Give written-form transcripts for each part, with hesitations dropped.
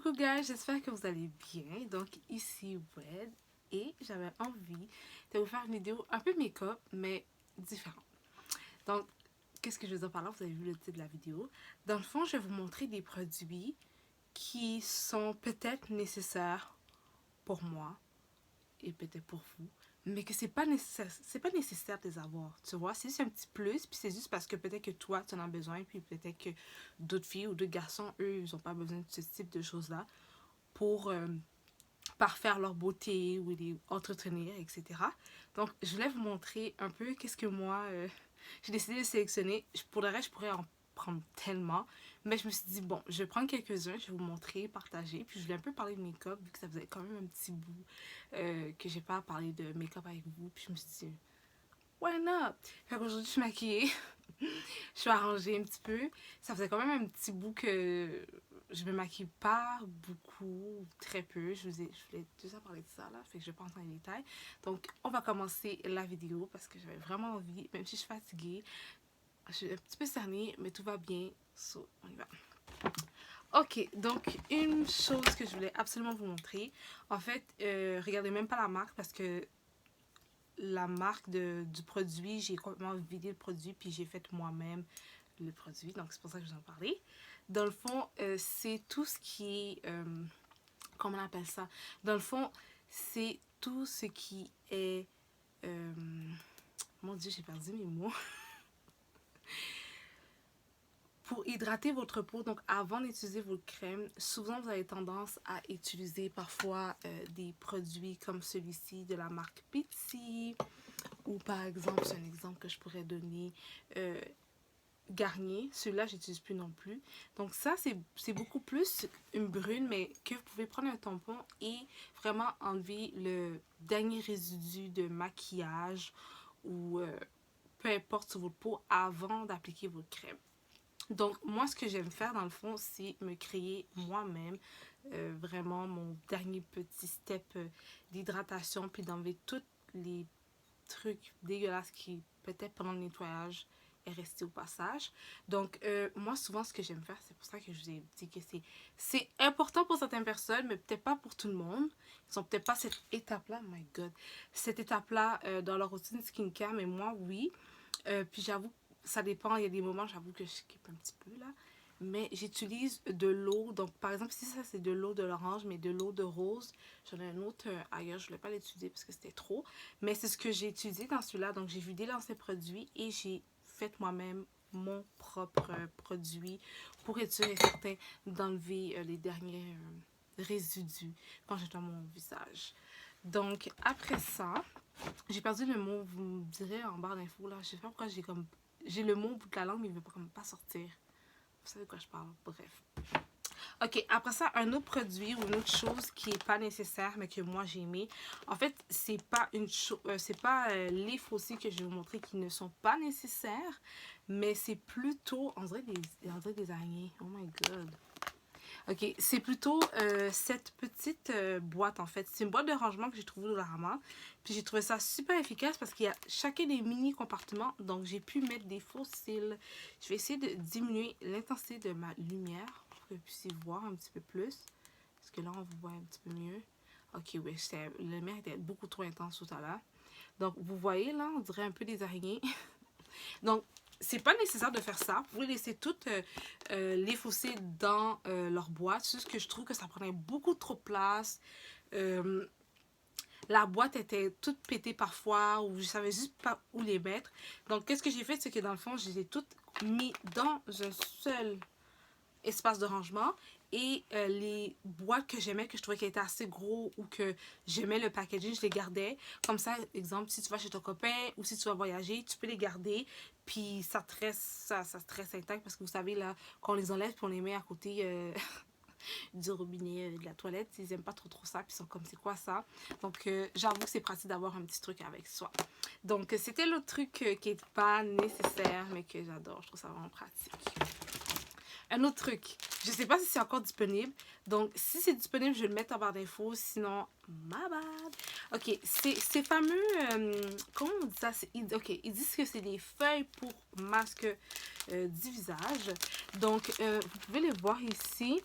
Coucou guys, j'espère que vous allez bien. Donc ici Wed et j'avais envie de vous faire une vidéo un peu make-up mais différente. Donc qu'est-ce que je veux dire par là? Vous avez vu le titre de la vidéo. Dans le fond, je vais vous montrer des produits qui sont peut-être nécessaires pour moi et peut-être pour vous, mais que c'est pas nécessaire de les avoir, tu vois, c'est juste un petit plus, puis c'est juste parce que peut-être que toi tu en as besoin, puis peut-être que d'autres filles ou d'autres garçons, eux, ils ont pas besoin de ce type de choses-là pour parfaire leur beauté ou les entretenir, etc. Donc je voulais vous montrer un peu qu'est-ce que moi j'ai décidé de sélectionner. Pour le reste, je pourrais en prendre tellement, mais je me suis dit, bon, je vais prendre quelques-uns, je vais vous montrer, partager, puis je voulais un peu parler de make-up, vu que ça faisait quand même un petit bout que j'ai pas parlé de make-up avec vous, puis je me suis dit, why not? Fait qu'aujourd'hui, je suis maquillée, je suis arrangée un petit peu, ça faisait quand même un petit bout que je me maquille pas beaucoup, très peu, je voulais déjà parler de ça là, fait que je vais pas entrer dans les détails. Donc, on va commencer la vidéo parce que j'avais vraiment envie, même si je suis fatiguée, je suis un petit peu cernée, mais tout va bien. So, on y va. Ok, donc une chose que je voulais absolument vous montrer. En fait, regardez même pas la marque parce que la marque du produit, j'ai complètement vidé le produit puis j'ai fait moi-même le produit. Donc c'est pour ça que je vous en parlais. Dans le fond, c'est tout ce qui est... comment on appelle ça? Dans le fond, c'est tout ce qui est... mon Dieu, j'ai perdu mes mots. Pour hydrater votre peau, donc avant d'utiliser votre crème, souvent vous avez tendance à utiliser parfois des produits comme celui-ci de la marque Pixi, ou par exemple, c'est un exemple que je pourrais donner, Garnier. Celui-là, j'utilise plus non plus. Donc ça, c'est beaucoup plus une brune, mais que vous pouvez prendre un tampon et vraiment enlever le dernier résidu de maquillage ou peu importe sur votre peau avant d'appliquer votre crème. Donc, moi, ce que j'aime faire, dans le fond, c'est me créer moi-même vraiment mon dernier petit step d'hydratation, puis d'enlever tous les trucs dégueulasses qui, peut-être pendant le nettoyage, est resté au passage. Donc, moi, souvent, ce que j'aime faire, c'est pour ça que je vous ai dit que c'est important pour certaines personnes, mais peut-être pas pour tout le monde. Ils ont peut-être pas cette étape-là, my God, cette étape-là dans leur routine skincare, mais moi, oui. Puis j'avoue, ça dépend. Il y a des moments, j'avoue que je skip un petit peu là. Mais j'utilise de l'eau. Donc, par exemple, si ça, c'est de l'eau de l'orange, mais de l'eau de rose. J'en ai un autre ailleurs. Je ne voulais pas l'utiliser parce que c'était trop. Mais c'est ce que j'ai utilisé dans celui-là. Donc, j'ai vidé l'ancien produit et j'ai fait moi-même mon propre produit pour être sûr et certain d'enlever les derniers résidus quand je nettoie mon visage. Donc, après ça, j'ai perdu le mot, vous me direz en barre d'infos là. Je sais pas pourquoi j'ai le mot au bout de la langue, mais il veut pas comme pas sortir. Vous savez de quoi je parle, bref. Ok, après ça, un autre produit ou une autre chose qui est pas nécessaire, mais que moi j'ai aimé. En fait, c'est pas une chose, c'est pas les fossiles que je vais vous montrer qui ne sont pas nécessaires, mais c'est plutôt, on dirait des araignées. Oh my god. Ok, c'est plutôt cette petite boîte en fait. C'est une boîte de rangement que j'ai trouvée au Dollarama. Puis j'ai trouvé ça super efficace parce qu'il y a chacun des mini compartiments. Donc j'ai pu mettre des faux cils. Je vais essayer de diminuer l'intensité de ma lumière pour que vous puissiez voir un petit peu plus. Parce que là on vous voit un petit peu mieux. Ok, oui, la lumière était beaucoup trop intense tout à l'heure. Donc vous voyez là, on dirait un peu des araignées. Donc c'est pas nécessaire de faire ça. Vous pouvez laisser toutes les fossés dans leur boîte. C'est juste que je trouve que ça prenait beaucoup trop de place. La boîte était toute pétée parfois ou je savais juste pas où les mettre. Donc, qu'est-ce que j'ai fait? C'est que dans le fond, je les ai toutes mis dans un seul espace de rangement. Et les boîtes que j'aimais, que je trouvais qu'elles étaient assez gros ou que j'aimais le packaging, je les gardais. Comme ça, exemple, si tu vas chez ton copain ou si tu vas voyager, tu peux les garder. Puis ça te reste intact parce que vous savez, là, quand on les enlève puis on les met à côté du robinet, de la toilette, ils aiment pas trop ça. Puis ils sont comme, c'est quoi ça? Donc, j'avoue que c'est pratique d'avoir un petit truc avec soi. Donc, c'était l'autre truc qui est pas nécessaire, mais que j'adore. Je trouve ça vraiment pratique. Un autre truc, je sais pas si c'est encore disponible. Donc, si c'est disponible, je vais le mettre en barre d'infos. Sinon, my bad. Ok, ces fameux... comment on dit ça? Ok, ils disent que c'est des feuilles pour masque du visage. Donc, vous pouvez les voir ici.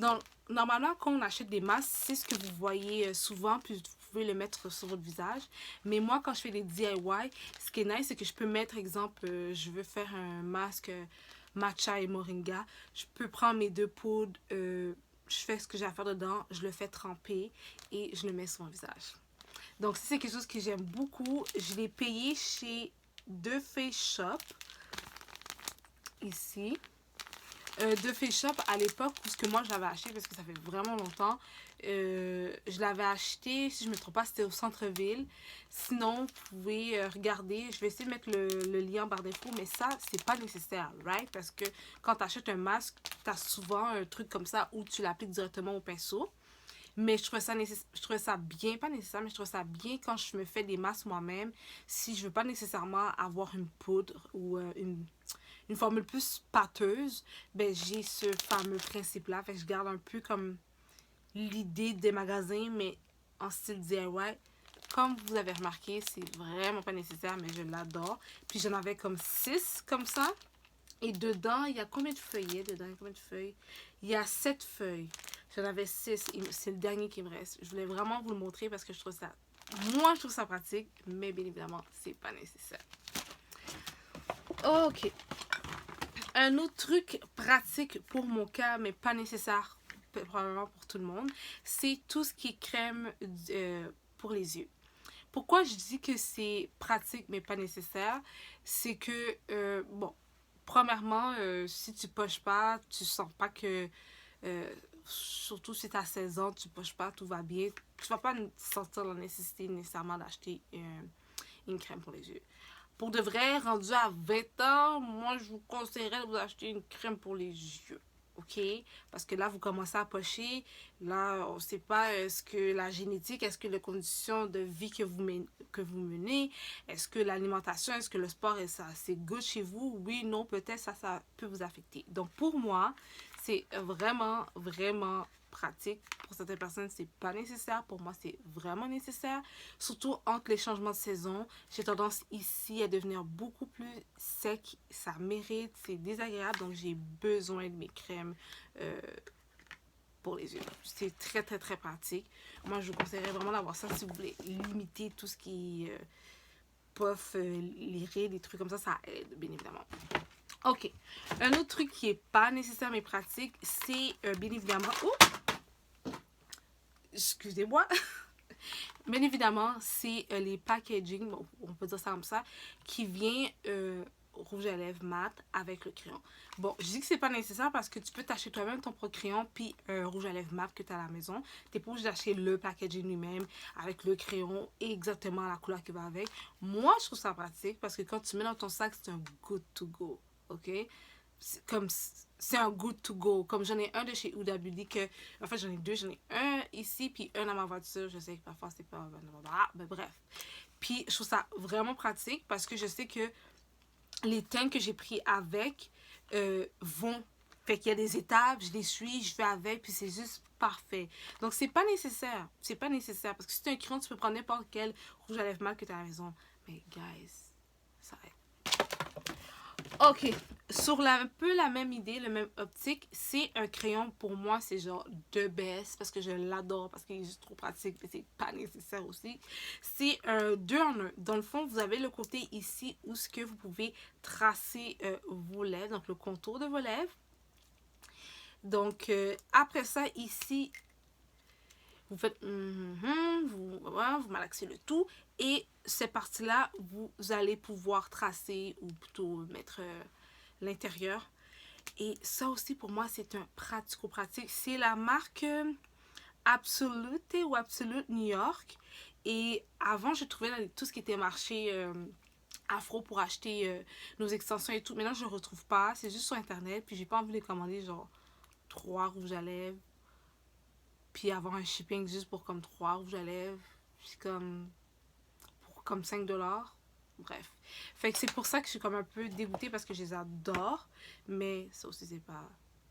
Donc, normalement, quand on achète des masques, c'est ce que vous voyez souvent, puis vous pouvez le mettre sur votre visage. Mais moi, quand je fais des DIY, ce qui est nice, c'est que je peux mettre, exemple, je veux faire un masque matcha et moringa. Je peux prendre mes deux poudres, je fais ce que j'ai à faire dedans, je le fais tremper et je le mets sur mon visage. Donc, c'est quelque chose que j'aime beaucoup. Je l'ai payé chez The Face Shop, ici. The Face Shop, à l'époque où ce que moi je l'avais acheté, parce que ça fait vraiment longtemps, je l'avais acheté, si je ne me trompe pas, c'était au centre-ville. Sinon, vous pouvez regarder, je vais essayer de mettre le lien en barre d'infos, mais ça, c'est pas nécessaire, right? Parce que quand tu achètes un masque, tu as souvent un truc comme ça où tu l'appliques directement au pinceau. Mais je trouvais ça bien, pas nécessaire, mais je trouvais ça bien quand je me fais des masques moi-même. Si je veux pas nécessairement avoir une poudre ou une formule plus pâteuse, ben j'ai ce fameux principe-là. Fait que je garde un peu comme l'idée des magasins, mais en style DIY. Comme vous avez remarqué, c'est vraiment pas nécessaire, mais je l'adore. Puis j'en avais comme 6 comme ça. Et dedans, il y a combien de feuillets? Dedans, il y a combien de feuilles? Il y a 7 feuilles. J'en avais 6. C'est le dernier qui me reste. Je voulais vraiment vous le montrer parce que je trouve ça... Moi, je trouve ça pratique, mais bien évidemment, c'est pas nécessaire. Ok. Un autre truc pratique pour mon cas, mais pas nécessaire probablement pour tout le monde, c'est tout ce qui est crème pour les yeux. Pourquoi je dis que c'est pratique, mais pas nécessaire? C'est que, bon, premièrement, si tu poches pas, tu sens pas que, surtout si tu as 16 ans, tu poches pas, tout va bien. Tu vas pas sentir la nécessité nécessairement d'acheter une crème pour les yeux. Pour de vrai, rendu à 20 ans, moi, je vous conseillerais de vous acheter une crème pour les yeux. OK? Parce que là, vous commencez à pocher. Là, on ne sait pas est-ce que la génétique, est-ce que les conditions de vie que vous menez, est-ce que l'alimentation, est-ce que le sport, c'est good chez vous? Oui, non, peut-être ça peut vous affecter. Donc, pour moi, c'est vraiment, vraiment pratique. Pour certaines personnes, c'est pas nécessaire. Pour moi, c'est vraiment nécessaire. Surtout entre les changements de saison. J'ai tendance ici à devenir beaucoup plus sec. Ça mérite, c'est désagréable. Donc, j'ai besoin de mes crèmes pour les yeux. C'est très, très, très pratique. Moi, je vous conseillerais vraiment d'avoir ça si vous voulez limiter tout ce qui est puff, les rides, des trucs comme ça aide, bien évidemment. Ok. Un autre truc qui est pas nécessaire mais pratique, c'est bien évidemment... Oh! Excusez-moi. Bien évidemment, c'est les packaging, bon, on peut dire ça comme ça, qui vient rouge à lèvres mat avec le crayon. Bon, je dis que c'est pas nécessaire parce que tu peux t'acheter toi-même ton propre crayon puis un rouge à lèvres mat que tu as à la maison. Tu n'es pas obligé d'acheter le packaging lui-même avec le crayon et exactement la couleur qui va avec. Moi, je trouve ça pratique parce que quand tu mets dans ton sac, c'est un good to go. OK? C'est un good to go. Comme j'en ai un de chez Huda Beauty que... En fait, j'en ai deux. J'en ai un ici, puis un dans ma voiture. Je sais que parfois, c'est pas... mais bref. Puis, je trouve ça vraiment pratique parce que je sais que les teintes que j'ai pris avec vont... Fait qu'il y a des étapes, je les suis, je vais avec, puis c'est juste parfait. Donc, c'est pas nécessaire. C'est pas nécessaire. Parce que si tu as un crayon, tu peux prendre n'importe quel rouge à lèvres mat que tu as à la maison. Mais, guys, ça aide. Ok, sur un peu la même idée, le même optique, c'est un crayon pour moi, c'est genre de best parce que je l'adore, parce qu'il est juste trop pratique, mais c'est pas nécessaire aussi. C'est un 2 en 1. Dans le fond, vous avez le côté ici où ce que vous pouvez tracer vos lèvres, donc le contour de vos lèvres. Donc, après ça, ici, vous faites vous malaxez le tout et cette partie-là, vous allez pouvoir tracer ou plutôt mettre l'intérieur. Et ça aussi, pour moi, c'est un pratico-pratique. C'est la marque Absolute ou Absolute New York. Et avant, je trouvais dans tout ce qui était marché afro pour acheter nos extensions et tout. Maintenant, je ne retrouve pas. C'est juste sur Internet. Puis, j'ai pas envie de les commander, genre 3 rouges à lèvres. Puis avoir un shipping juste pour comme 3 rouges à lèvres. Puis pour comme 5$. Bref. Fait que c'est pour ça que je suis comme un peu dégoûtée parce que je les adore. Mais ça aussi, c'est pas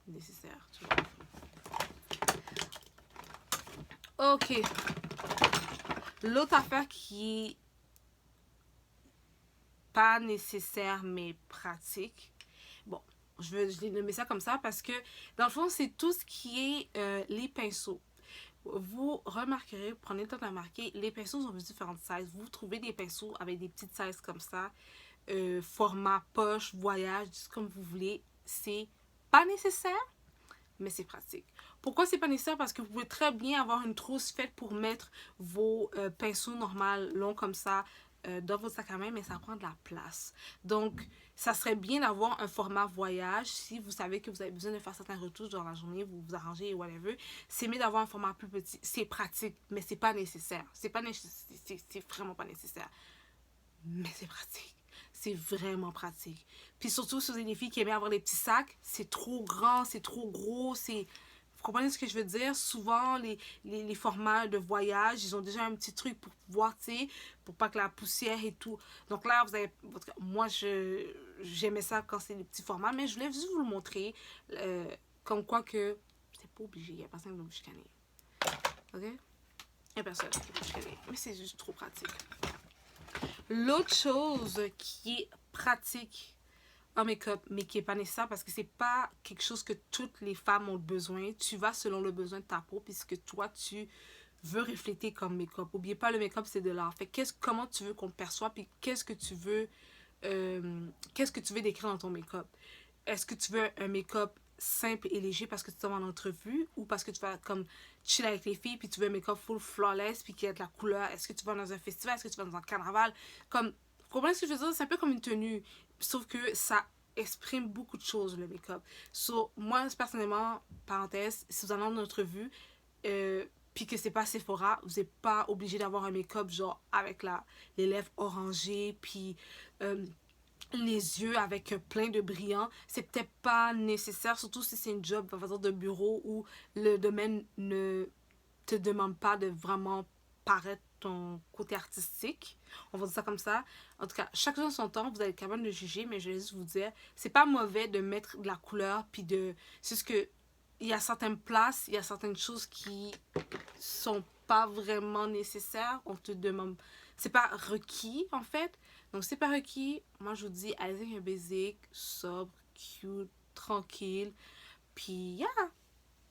nécessaire. Tu vois. Ok. L'autre affaire qui est pas nécessaire mais pratique. Bon, je l'ai nommé ça comme ça parce que, dans le fond, c'est tout ce qui est les pinceaux. Vous remarquerez, prenez le temps de remarquer, les pinceaux ont de différentes sizes. Vous trouvez des pinceaux avec des petites sizes comme ça, format poche, voyage, comme vous voulez. C'est pas nécessaire, mais c'est pratique. Pourquoi c'est pas nécessaire? Parce que vous pouvez très bien avoir une trousse faite pour mettre vos pinceaux normaux, longs comme ça, dans votre sac à main, mais ça prend de la place. Donc, ça serait bien d'avoir un format voyage. Si vous savez que vous avez besoin de faire certaines retouches dans la journée, vous vous arrangez, whatever, c'est mieux d'avoir un format plus petit. C'est pratique, mais c'est pas nécessaire. C'est vraiment pas nécessaire. Mais c'est pratique. C'est vraiment pratique. Puis surtout, si vous avez des filles qui aiment avoir des petits sacs, c'est trop grand, c'est trop gros, c'est... Vous comprenez ce que je veux dire? Souvent, les formats de voyage, ils ont déjà un petit truc pour pouvoir, tu sais, pour pas que la poussière et tout. Donc là, vous avez... Moi, j'aimais ça quand c'est des petits formats, mais je voulais juste vous le montrer. Comme quoi que... C'est pas obligé, il n'y a personne qui va vous chicaner. OK? Il n'y a personne qui va vous chicaner. Mais c'est juste trop pratique. L'autre chose qui est pratique en make-up, mais qui n'est pas nécessaire parce que c'est pas quelque chose que toutes les femmes ont besoin. Tu vas selon le besoin de ta peau puisque toi, tu veux refléter comme make-up. N'oubliez pas, le make-up, c'est de l'art. Fait comment tu veux qu'on te perçoive puis qu'est-ce que tu veux décrire dans ton make-up. Est-ce que tu veux un make-up simple et léger parce que tu t'en vas en entrevue ou parce que tu vas comme chill avec les filles puis tu veux un make-up full flawless puis qu'il y a de la couleur? Est-ce que tu vas dans un festival? Est-ce que tu vas dans un carnaval? Comme, vous comprenez ce que je veux dire? C'est un peu comme une tenue, sauf que ça exprime beaucoup de choses, le make-up. So, moi, personnellement, parenthèse, si vous allez en entrevue puis que c'est pas Sephora, vous n'êtes pas obligé d'avoir un make-up genre avec les lèvres orangées puis les yeux avec plein de brillants. C'est peut-être pas nécessaire, surtout si c'est une job, on va dire, de bureau où le domaine ne te demande pas de vraiment paraître ton côté artistique. On va dire ça comme ça. En tout cas, chaque chose en son temps, vous allez être capable de juger, mais je vais juste vous dire, c'est pas mauvais de mettre de la couleur, puis de... C'est juste que il y a certaines places, il y a certaines choses qui sont pas vraiment nécessaires. On te demande... C'est pas requis, en fait. Donc, c'est pas requis. Moi, je vous dis, allez avec un basic, sobre, cute, tranquille. Puis, yeah,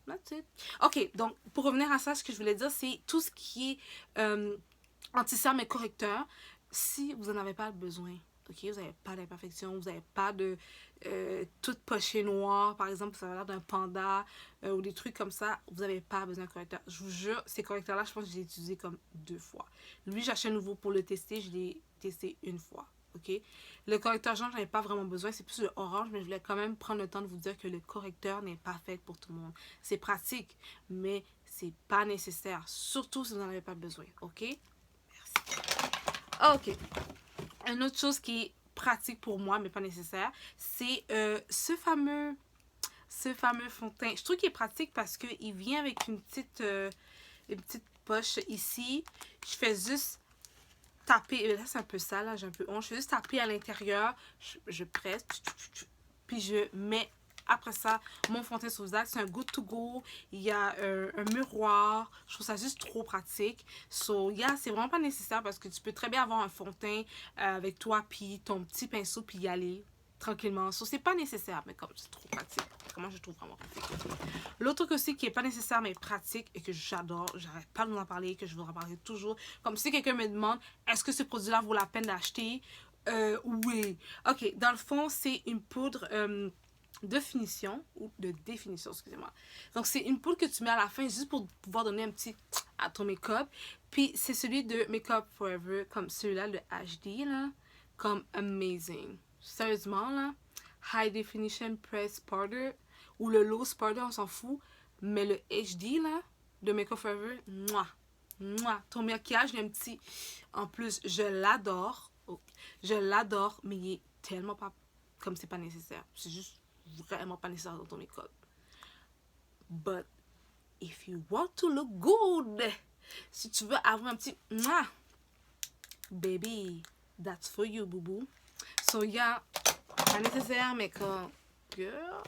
that's it. Ok, donc, pour revenir à ça, ce que je voulais dire, c'est tout ce qui est anti-cerne et correcteur. Si vous n'en avez pas besoin, ok, vous n'avez pas d'imperfection, vous n'avez pas de toute pochée noire, par exemple, ça a l'air d'un panda ou des trucs comme ça, vous n'avez pas besoin de correcteur. Je vous jure, ces correcteurs-là, je pense que je l'ai utilisé comme 2 fois. Lui, j'ai acheté un nouveau pour le tester, je l'ai testé 1 fois. Ok, le correcteur jaune, j'en ai pas vraiment besoin, c'est plus le orange, mais je voulais quand même prendre le temps de vous dire que le correcteur n'est pas fait pour tout le monde. C'est pratique, mais c'est pas nécessaire, surtout si vous n'en avez pas besoin. Ok, merci. Ok, une autre chose qui est pratique pour moi, mais pas nécessaire, c'est ce fameux fond de teint. Je trouve qu'il est pratique parce qu'il vient avec une petite poche ici. Je fais juste taper, là c'est un peu sale, là j'ai un peu honte. Je fais juste taper à l'intérieur, je presse, puis je mets après ça mon fond de teint sur le visage. C'est un good to go, il y a un miroir, je trouve ça juste trop pratique. So yeah, c'est vraiment pas nécessaire parce que tu peux très bien avoir un fond de teint avec toi puis ton petit pinceau puis y aller tranquillement. So c'est pas nécessaire, mais comme c'est trop pratique. Comment je trouve vraiment pratique. L'autre truc aussi qui est pas nécessaire mais pratique et que j'adore, j'arrête pas de vous en parler, que je vous en parler toujours. Comme si quelqu'un me demande, est-ce que ce produit-là vaut la peine d'acheter? Oui. Ok, dans le fond, c'est une poudre de finition, ou de définition, excusez-moi. Donc, c'est une poudre que tu mets à la fin juste pour pouvoir donner un petit à ton make-up. Puis, c'est celui de Makeup Forever, comme celui-là, le HD, là, comme amazing. Sérieusement, là, High Definition Press Powder, ou le Low Powder, on s'en fout, mais le HD, là, de Makeup Forever, mouah, mouah. Ton maquillage, il y a un petit... En plus, je l'adore, je l'adore, mais il est tellement pas... Comme c'est pas nécessaire. C'est juste vraiment pas nécessaire dans ton make-up. But if you want to look good, si tu veux avoir un petit mouah, baby, that's for you, boubou. So yeah, pas nécessaire, mais comme girl.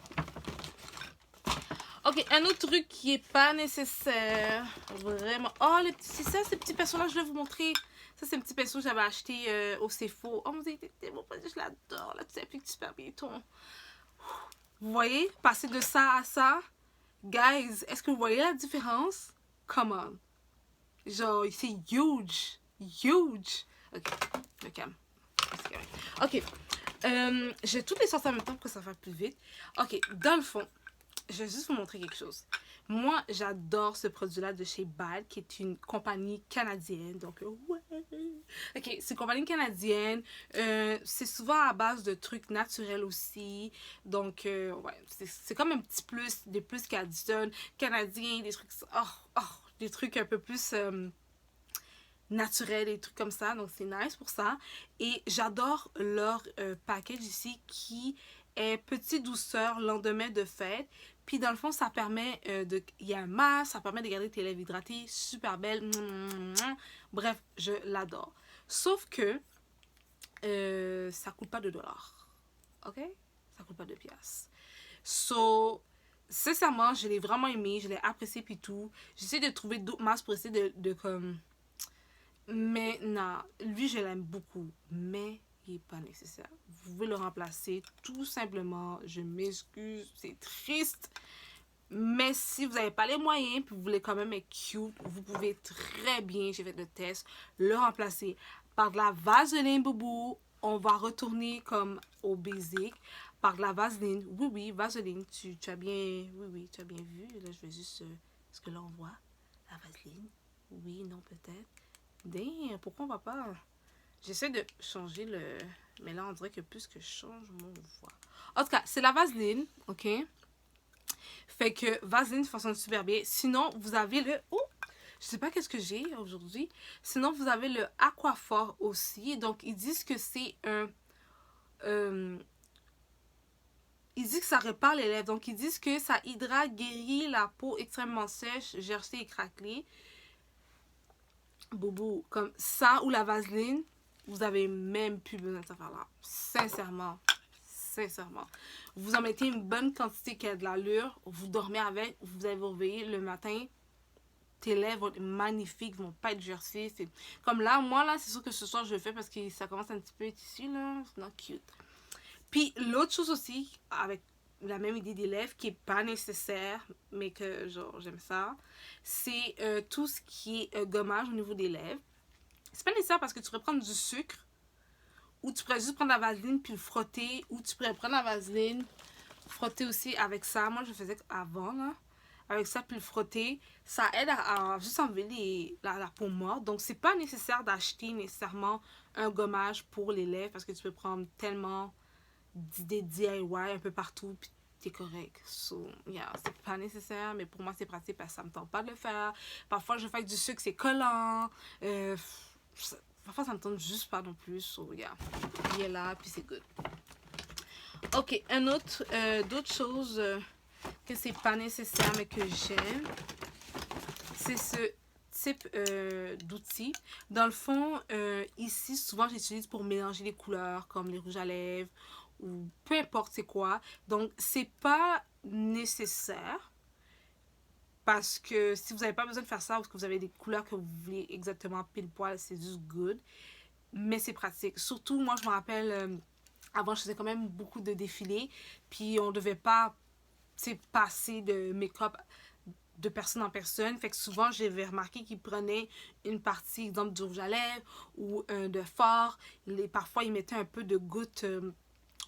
Ok, un autre truc qui est pas nécessaire, vraiment. Oh, c'est ça, ces petits pinceaux là, je vais vous montrer. Ça, c'est un petit pinceau que j'avais acheté au Sephora. Oh, mon Dieu, tellement pas, je l'adore. Là, tu appliques super bien ton. Vous voyez, passer de ça à ça. Guys, est-ce que vous voyez la différence? Come on. Genre, c'est huge. Huge. Ok, me calme. Ok. J'ai toutes les sortes en même temps pour que ça fasse plus vite. Ok, dans le fond, je vais juste vous montrer quelque chose. Moi, j'adore ce produit-là de chez Bad, qui est une compagnie canadienne. Donc, ouais. Ok, c'est une compagnie canadienne. C'est souvent à base de trucs naturels aussi. Donc, ouais, c'est comme un petit plus, des plus qu'Addison, canadiens, des trucs, des trucs un peu plus naturels, des trucs comme ça. Donc, c'est nice pour ça. Et j'adore leur package ici qui est petite douceur lendemain de fête. Puis dans le fond, ça permet de... Il y a un masque, ça permet de garder tes lèvres hydratées, super belle. Bref, je l'adore. Sauf que ça coûte pas de dollars. OK? Ça coûte pas de piastres. So, sincèrement, je l'ai vraiment aimé, je l'ai apprécié puis tout. J'essaie de trouver d'autres masques pour essayer de comme... Mais non, lui, je l'aime beaucoup. Mais il n'est pas nécessaire. Vous pouvez le remplacer tout simplement. Je m'excuse, c'est triste. Mais si vous n'avez pas les moyens, puis vous voulez quand même être cute, vous pouvez très bien, j'ai fait le test, le remplacer par de la vaseline boubou. On va retourner comme au basic. Par de la vaseline. Oui, oui, vaseline. Tu as bien... Oui, oui, tu as bien vu. Là, je vais juste... Est-ce que là, on voit la vaseline? Oui, non, peut-être. Damn, pourquoi on va pas... J'essaie de changer le... Mais là, on dirait que plus que je change, mon voix. En tout cas, c'est la vaseline, ok? Fait que vaseline fonctionne super bien. Sinon, vous avez le... Oh! Je sais pas qu'est-ce que j'ai aujourd'hui. Sinon, vous avez le Aquaphor aussi. Donc, ils disent que c'est un... ils disent que ça répare les lèvres. Donc, ils disent que ça hydrate, guérit la peau extrêmement sèche, gercée et craquelée. Boubou, comme ça ou la vaseline, vous avez même plus besoin de cette affaire-là. Sincèrement. Sincèrement. Vous en mettez une bonne quantité qui a de l'allure. Vous dormez avec, vous allez vous réveiller le matin. Tes lèvres vont être magnifiques, vont pas être gercées. Comme là, moi, là, c'est sûr que ce soir, je le fais parce que ça commence un petit peu à être ici, là. C'est not cute. Puis, l'autre chose aussi, avec la même idée des lèvres, qui est pas nécessaire, mais que, genre, j'aime ça, c'est tout ce qui est gommage au niveau des lèvres. C'est pas nécessaire parce que tu pourrais prendre du sucre, ou tu pourrais juste prendre la vaseline puis le frotter, ou tu pourrais prendre la vaseline, frotter aussi avec ça. Moi, je faisais avant, là. Avec ça, puis le frotter, ça aide à juste enlever la peau morte. Donc, c'est pas nécessaire d'acheter nécessairement un gommage pour les lèvres parce que tu peux prendre tellement d'idées DIY un peu partout, puis t'es correct. So, yeah, c'est pas nécessaire, mais pour moi, c'est pratique parce que ça me tente pas de le faire. Parfois, je fais avec du sucre, c'est collant. Parfois, ça me tente juste pas non plus. So, yeah, il est là, puis c'est good. Ok, un autre, d'autres choses que c'est pas nécessaire, mais que j'aime, c'est ce type d'outil. Dans le fond, ici, souvent, j'utilise pour mélanger les couleurs, comme les rouges à lèvres, ou peu importe c'est quoi. Donc, c'est pas nécessaire. Parce que si vous n'avez pas besoin de faire ça, parce que vous avez des couleurs que vous voulez exactement pile poil, c'est juste good. Mais c'est pratique. Surtout, moi, je me rappelle, avant, je faisais quand même beaucoup de défilés. Puis, on devait pas passer de make-up de personne en personne. Fait que souvent, j'avais remarqué qu'ils prenaient une partie, exemple, du rouge à lèvres ou de fard. Parfois, ils mettaient un peu de gouttes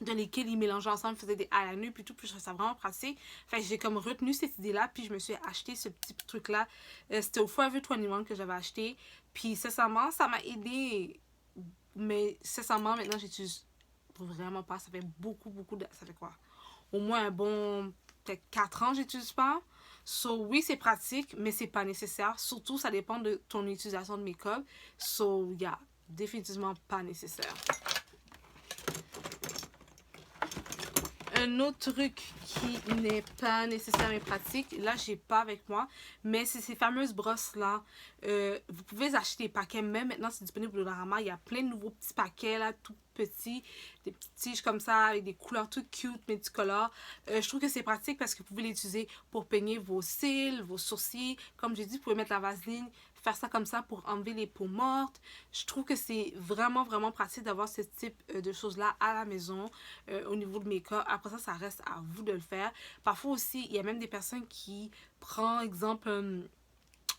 de liquide, ils mélangeaient ensemble, ils faisaient des eyeliners, puis tout, puis je trouvais ça vraiment pratique. Fait que j'ai comme retenu cette idée-là, puis je me suis acheté ce petit truc-là. C'était au Forever 21 que j'avais acheté. Puis, sincèrement, ça m'a aidé. Mais, sincèrement, maintenant, j'utilise vraiment pas. Ça fait beaucoup de... Ça fait quoi? Au moins un bon... Peut-être 4 ans, j'utilise pas. So, oui, c'est pratique, mais c'est pas nécessaire. Surtout, ça dépend de ton utilisation de make-up. So, yeah, définitivement pas nécessaire. Un autre truc qui n'est pas nécessaire mais pratique, là j'ai pas avec moi, mais c'est ces fameuses brosses là. Vous pouvez acheter des paquets, même maintenant c'est disponible au Dollarama. Il y a plein de nouveaux petits paquets là, tout petits, des petites tiges comme ça avec des couleurs toutes cute, multicolores. Je trouve que c'est pratique parce que vous pouvez l'utiliser pour peigner vos cils, vos sourcils. Comme j'ai dit, vous pouvez mettre la vaseline, faire ça comme ça pour enlever les peaux mortes. Je trouve que c'est vraiment, vraiment pratique d'avoir ce type de choses-là à la maison au niveau de make-up. Après ça, ça reste à vous de le faire. Parfois aussi, il y a même des personnes qui prennent, exemple,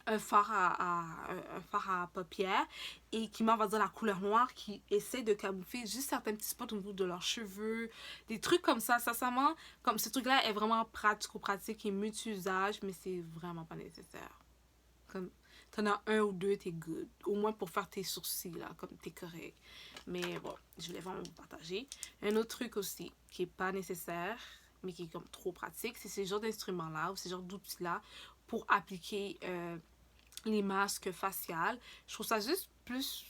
un fard à paupières et qui met, on va dire, la couleur noire, qui essaie de camoufler juste certains petits spots au niveau de leurs cheveux, des trucs comme ça. Sincèrement, comme ce truc-là est vraiment pratico-pratique et multi-usage, mais c'est vraiment pas nécessaire. Comme, t'en as un ou deux, t'es good. Au moins pour faire tes sourcils, là, comme t'es correct. Mais bon, je voulais vraiment vous partager. Un autre truc aussi, qui est pas nécessaire, mais qui est comme trop pratique, c'est ces genres d'instruments-là, ou ces genres d'outils-là, pour appliquer les masques faciales. Je trouve ça juste plus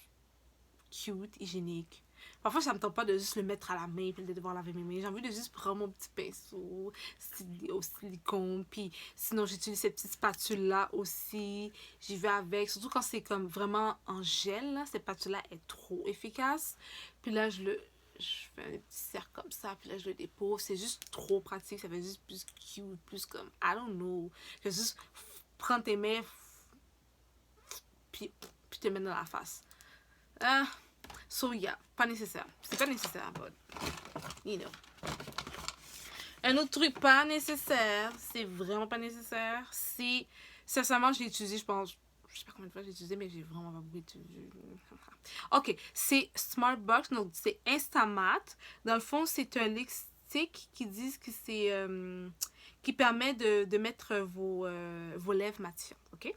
cute, hygiénique. Parfois, ça me tente pas de juste le mettre à la main puis de devoir laver mes mains. J'ai envie de juste prendre mon petit pinceau au silicone. Puis sinon, j'utilise ces petites spatules-là aussi. J'y vais avec. Surtout quand c'est comme vraiment en gel, là. Cette spatule-là est trop efficace. Puis là, je fais un petit cercle comme ça. Puis là, je le dépose. C'est juste trop pratique. Ça fait juste plus cute. Plus comme, I don't know. Je vais juste prendre tes mains puis te mettre dans la face. So yeah, pas nécessaire. C'est pas nécessaire, but you know. Un autre truc pas nécessaire, c'est vraiment pas nécessaire, c'est, sincèrement, je l'ai utilisé, je pense, je sais pas combien de fois j'ai utilisé, mais j'ai vraiment pas beaucoup utilisé. Ok, c'est Smartbox, donc c'est Instamat. Dans le fond, c'est un lipstick qui dit que c'est, qui permet de mettre vos lèvres matillantes, ok?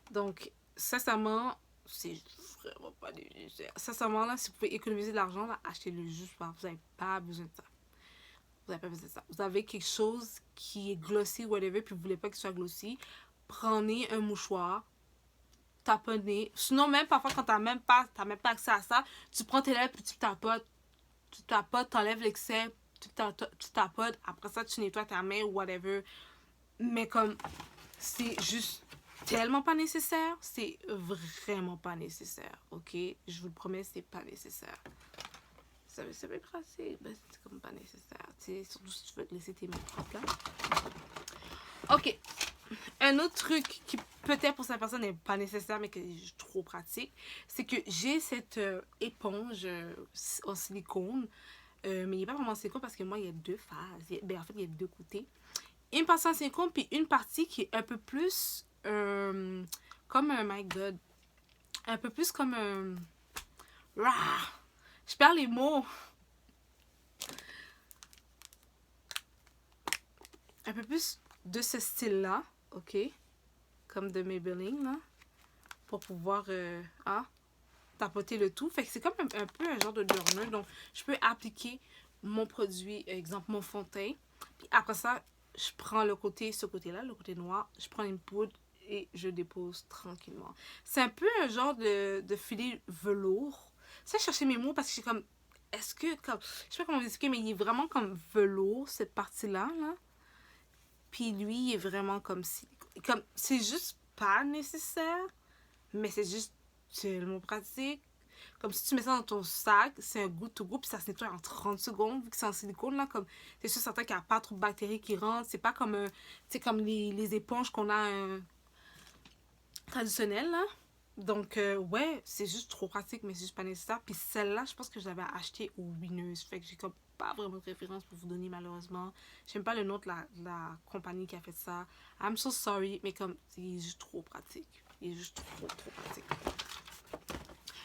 Donc, sincèrement, c'est vraiment pas nécessaire. Sincèrement, là, si vous pouvez économiser de l'argent, là, achetez-le juste pas. Vous n'avez pas besoin de ça. Vous n'avez pas besoin de ça. Vous avez quelque chose qui est glossy, whatever, puis vous voulez pas qu'il soit glossy. Prenez un mouchoir, taponnez. Sinon, même parfois, quand t'as même pas accès à ça, tu prends tes lèvres, puis tu tapotes, t'enlèves l'excès, tu tapotes. Après ça, tu nettoies ta main ou whatever. Mais comme, c'est juste tellement pas nécessaire, c'est vraiment pas nécessaire, ok? Je vous le promets, c'est pas nécessaire. Ça veut être assez, ben c'est comme pas nécessaire, tu sais, surtout si tu veux te laisser tes mains propres là. Ok, un autre truc qui peut-être pour cette personne n'est pas nécessaire, mais que est trop pratique, c'est que j'ai cette éponge en silicone, mais il n'est pas vraiment en silicone parce que moi, il y a deux phases, ben en fait, il y a deux côtés. Une partie en silicone, puis une partie qui est un peu plus comme un, my god, un peu plus comme un, je perds les mots, un peu plus de ce style là, ok, comme de Maybelline là, pour pouvoir tapoter le tout. Fait que c'est comme un peu un genre de dormeur, donc je peux appliquer mon produit, exemple mon fond de teint, puis après ça je prends ce côté là, le côté noir, je prends une poudre et je dépose tranquillement. C'est un peu un genre de filet velours. Ça, je cherchais mes mots parce que j'ai comme, est-ce que, comme, je sais pas comment vous expliquer, mais il est vraiment comme velours, cette partie-là, là. Puis lui, il est vraiment comme si, comme, c'est juste pas nécessaire, mais c'est juste tellement pratique. Comme si tu mets ça dans ton sac, c'est un goût to go, puis ça se nettoie en 30 secondes, vu que c'est en silicone, là, comme, c'est sûr certain qu'il n'y a pas trop de bactéries qui rentrent, c'est pas comme, tu sais, comme les éponges qu'on a, traditionnelle, là. Donc, ouais, c'est juste trop pratique, mais c'est juste pas nécessaire. Puis celle-là, je pense que je l'avais achetée au Winners. Fait que j'ai comme pas vraiment de référence pour vous donner, malheureusement. J'aime pas le nom de la compagnie qui a fait ça. I'm so sorry, mais comme, il est juste trop pratique. Il est juste trop pratique.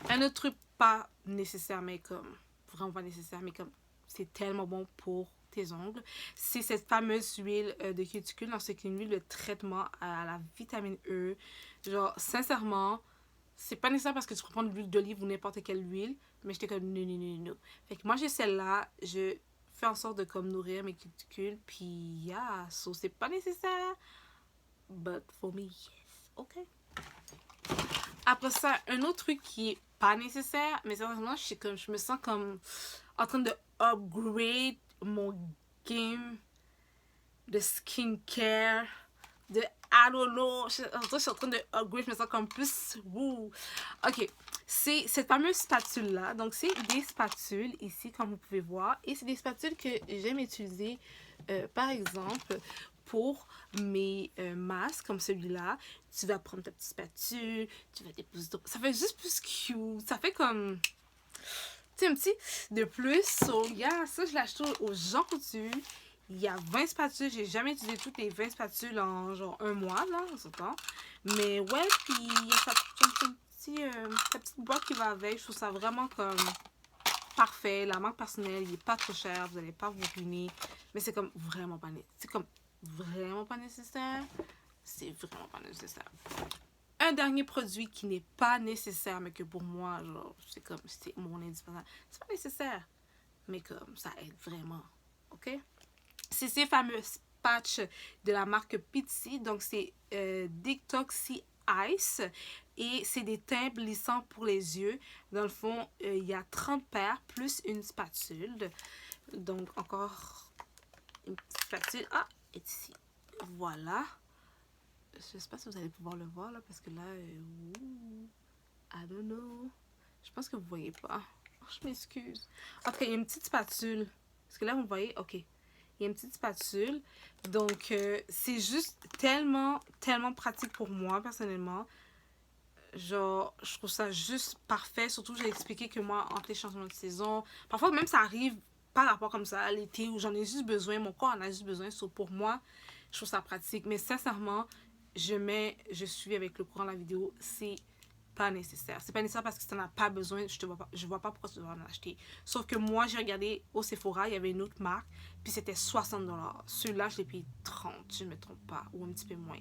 Un autre truc pas nécessaire, mais comme, vraiment pas nécessaire, mais comme, c'est tellement bon pour tes ongles, c'est cette fameuse huile de cuticule. Donc, c'est une huile de traitement à la vitamine E. Genre, sincèrement, c'est pas nécessaire parce que tu peux prendre de l'huile d'olive ou n'importe quelle huile, mais j'étais comme non. Fait que moi, j'ai celle-là, je fais en sorte de comme nourrir mes cuticules, puis yeah, so c'est pas nécessaire, but for me, yes, ok. Après ça, un autre truc qui est pas nécessaire, mais sérieusement, je me sens comme en train de upgrade mon game de skincare, de I don't know, je suis en train de upgrade, je me sens comme plus woo. Ok, c'est cette fameuse spatule là, donc c'est des spatules ici comme vous pouvez voir, et c'est des spatules que j'aime utiliser par exemple pour mes masques comme celui-là, tu vas prendre ta petite spatule, tu vas déposer. Ça fait juste plus cute. Ça fait comme, tu sais, un petit de plus. So, yeah, ça, je l'ai acheté au Jean Coutu. Il y a 20 spatules. J'ai jamais utilisé toutes les 20 spatules en genre un mois, là, en ce temps. Mais ouais, puis il y a sa petite boîte qui va avec. Je trouve ça vraiment comme parfait. La marque personnelle, il est pas trop cher. Vous n'allez pas vous ruiner. Mais c'est comme vraiment pas nécessaire. C'est comme vraiment pas nécessaire. C'est vraiment pas nécessaire. Un dernier produit qui n'est pas nécessaire, mais que pour moi, genre, c'est comme, c'est mon indispensable. C'est pas nécessaire, mais comme, ça aide vraiment. OK? C'est ces fameux patchs de la marque Pitsy. Donc, c'est Detoxy Ice. Et c'est des teintes lissantes pour les yeux. Dans le fond, il y a 30 paires plus une spatule. Donc, encore une petite spatule. Ah, et ici. Voilà. Je sais pas si vous allez pouvoir le voir là, parce que là, I don't know. Je pense que vous voyez pas. Oh, je m'excuse. En tout cas, il y a une petite spatule. Parce que là, vous voyez, ok. Il y a une petite spatule. Donc, c'est juste tellement, tellement pratique pour moi, personnellement. Genre, je trouve ça juste parfait. Surtout, j'ai expliqué que moi, entre les changements de saison, parfois même ça arrive par rapport comme ça à l'été où j'en ai juste besoin. Mon corps en a juste besoin. So, pour moi, je trouve ça pratique. Mais sincèrement, je suis avec le courant de la vidéo, c'est pas nécessaire. C'est pas nécessaire parce que tu n'en as pas besoin, je vois pas pourquoi tu dois en acheter. Sauf que moi, j'ai regardé au Sephora, il y avait une autre marque, puis c'était 60$. Celui-là, je l'ai payé 30, je ne me trompe pas, ou un petit peu moins.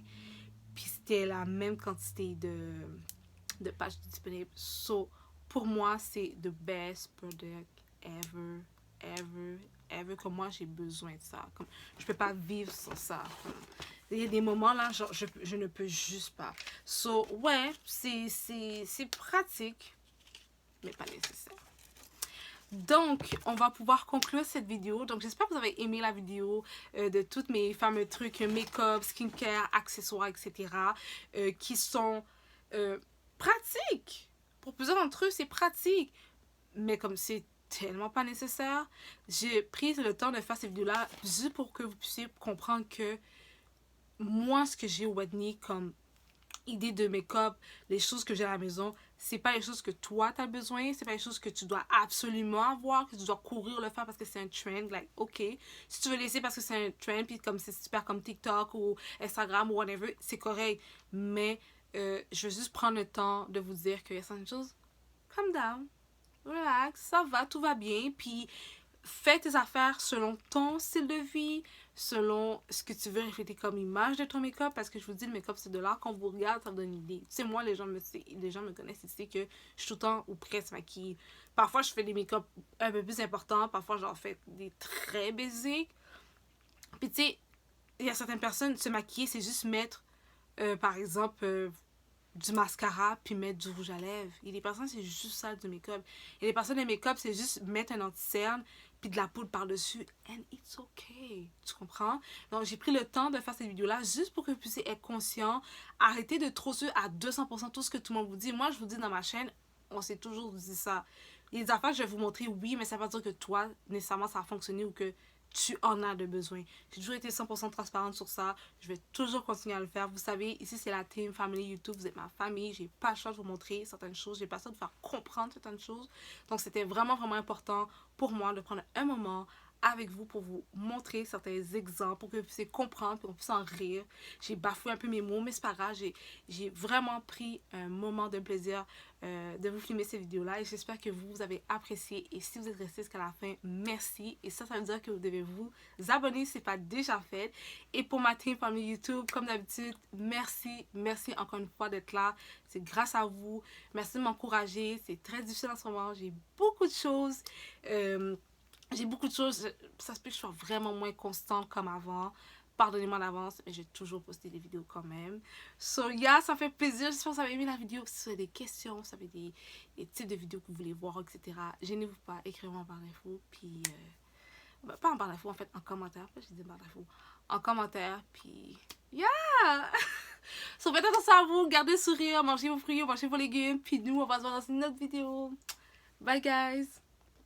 Puis c'était la même quantité de pages disponibles. So, pour moi, c'est the best product ever, ever, ever. Comme moi, j'ai besoin de ça. Comme, je peux pas vivre sans ça. Comme, il y a des moments là, genre, je ne peux juste pas. So, ouais, c'est pratique, mais pas nécessaire. Donc, on va pouvoir conclure cette vidéo. Donc, j'espère que vous avez aimé la vidéo de tous mes fameux trucs make-up, skincare, accessoires, etc. Qui sont pratiques. Pour plusieurs d'entre eux, c'est pratique. Mais comme c'est tellement pas nécessaire, j'ai pris le temps de faire cette vidéo-là juste pour que vous puissiez comprendre que moi, ce que j'ai au Whitney comme idée de make-up, les choses que j'ai à la maison, c'est pas les choses que toi t'as besoin, c'est pas les choses que tu dois absolument avoir, que tu dois courir le faire parce que c'est un trend, like, ok. Si tu veux laisser parce que c'est un trend, puis comme c'est super comme TikTok ou Instagram ou whatever, c'est correct. Mais je veux juste prendre le temps de vous dire qu'il y a certaines choses, calm down, relax, ça va, tout va bien, puis fais tes affaires selon ton style de vie, selon ce que tu veux refléter comme image de ton make-up. Parce que je vous dis, le make-up, c'est de l'art. Quand vous regardez, ça vous donne une idée. Tu sais, moi, les gens me connaissent. Ils savent que je suis tout le temps ou presque maquillée. Parfois, je fais des make-up un peu plus importants. Parfois, j'en fais des très basiques. Puis, tu sais, il y a certaines personnes, se maquiller, c'est juste mettre, par exemple, du mascara puis mettre du rouge à lèvres. Il y a des personnes, c'est juste ça du make-up. Il y a des personnes, le make-up, c'est juste mettre un anti-cerne puis de la poudre par-dessus. And it's okay. Tu comprends? Donc, j'ai pris le temps de faire cette vidéo-là juste pour que vous puissiez être conscient. Arrêtez de trop suivre à 200% tout ce que tout le monde vous dit. Moi, je vous dis dans ma chaîne, on s'est toujours dit ça. Il y a des affaires que je vais vous montrer, oui, mais ça ne veut pas dire que toi, nécessairement, ça a fonctionné ou que tu en as de besoin. J'ai toujours été 100% transparente sur ça. Je vais toujours continuer à le faire. Vous savez, ici, c'est la team Family YouTube. Vous êtes ma famille. J'ai pas le choix de vous montrer certaines choses. J'ai pas le choix de vous faire comprendre certaines choses. Donc, c'était vraiment, vraiment important pour moi de prendre un moment avec vous pour vous montrer certains exemples, pour que vous puissiez comprendre, pour qu'on puisse en rire. J'ai bafoué un peu mes mots, mais c'est pas grave. J'ai vraiment pris un moment de plaisir de vous filmer cette vidéo-là et j'espère que vous avez apprécié. Et si vous êtes resté jusqu'à la fin, merci. Et ça veut dire que vous devez vous abonner si ce n'est pas déjà fait. Et pour ma team famille YouTube, comme d'habitude, merci, merci encore une fois d'être là. C'est grâce à vous. Merci de m'encourager. C'est très difficile en ce moment. J'ai beaucoup de choses. Ça se peut que je sois vraiment moins constante comme avant. Pardonnez-moi d'avance, mais j'ai toujours posté des vidéos quand même. So, yeah, ça fait plaisir. J'espère que vous avez aimé la vidéo. Si vous avez des questions, si vous avez des types de vidéos que vous voulez voir, etc., gênez-vous pas, écrivez-moi en barre d'infos. Puis, pas en barre d'infos, en fait, en commentaire. Pas, j'ai dit barre d'infos. En commentaire, puis, yeah! So, faites attention à vous, gardez le sourire, mangez vos fruits, mangez vos légumes. Puis nous, on va se voir dans une autre vidéo. Bye, guys!